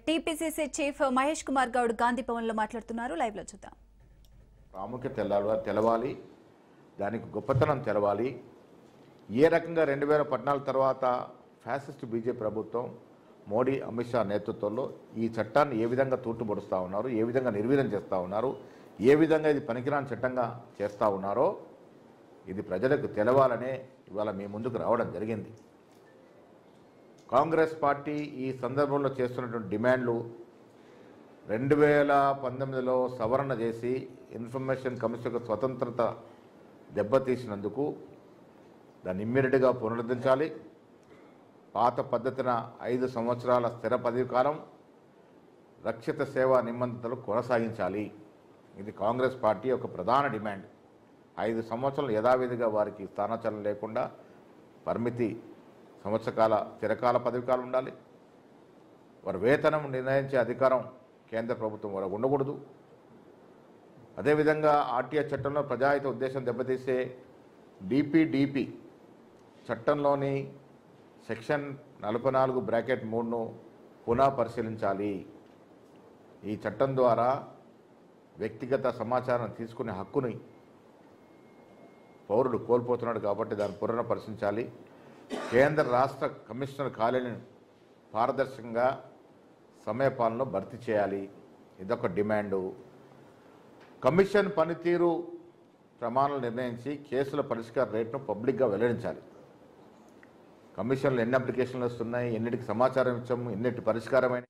TPCC chief Mahesh Kumar Goud Gandhi Bhavan లో మాట్లాడుతున్నారు. Live లో చూద్దాం. ప్రాముఖ్యత తెలవాలి, దానికి గొప్పతనం తెలవాలి. ఏ రకంగా 2014 తర్వాత ఫ్యాసిస్ట్ బీజేపీ ప్రభుత్వం మోడీ అమిత్ షా నేతృత్వంలో ఈ చట్టాన్ని ఏ విధంగా తూట్టుపడుస్తూ ఉన్నారు, ఏ విధంగా నిర్వీర్యం చేస్తూ ఉన్నారు, ఏ విధంగా ఇది పనికిరాని చట్టంగా చేస్తూ ఉన్నారో ఇది ప్రజలకు తెలవాలనే ఇవాళ మీ ముందుకు రావడం జరిగింది. కాంగ్రెస్ పార్టీ ఈ సందర్భంలో చేస్తున్నటువంటి డిమాండ్లు 2019లో సవరణ చేసి ఇన్ఫర్మేషన్ కమిషన్ యొక్క స్వతంత్రత దెబ్బతీసినందుకు దాన్ని ఇమ్మీడియట్గా పునరుద్ధరించాలి. పాత పద్ధతిన 5 సంవత్సరాల స్థిర పదవి కాలం, రక్షిత సేవా నిబంధనలు కొనసాగించాలి. ఇది కాంగ్రెస్ పార్టీ యొక్క ప్రధాన డిమాండ్. 5 సంవత్సరాలు యథావిధిగా వారికి స్థానాచలనం లేకుండా పరిమితి సంవత్సరకాల చిరకాల పదవికాలం ఉండాలి. వారి వేతనం నిర్ణయించే అధికారం కేంద్ర ప్రభుత్వం వరకు ఉండకూడదు. అదేవిధంగా ఆర్టీఐ చట్టంలో ప్రజాహిత ఉద్దేశం దెబ్బతీసే డిపిడిపి చట్టంలోని సెక్షన్ 44(3)ను పునః పరిశీలించాలి. ఈ చట్టం ద్వారా వ్యక్తిగత సమాచారం తీసుకునే హక్కుని పౌరుడు కోల్పోతున్నాడు కాబట్టి దాన్ని పునః పరిశీలించాలి. కేంద్ర రాష్ట్ర కమిషనర్ ఖాళీలను పారదర్శకంగా సమయపాలనలో భర్తీ చేయాలి. ఇదొక డిమాండు. కమిషన్ పనితీరు ప్రమాణాలు నిర్ణయించి కేసుల పరిష్కార రేటును పబ్లిక్గా వెల్లడించాలి. కమిషన్లు ఎన్ని అప్లికేషన్లు వస్తున్నాయి, ఎన్నిటికి సమాచారం ఇచ్చాము, ఎన్నిటి పరిష్కారమైన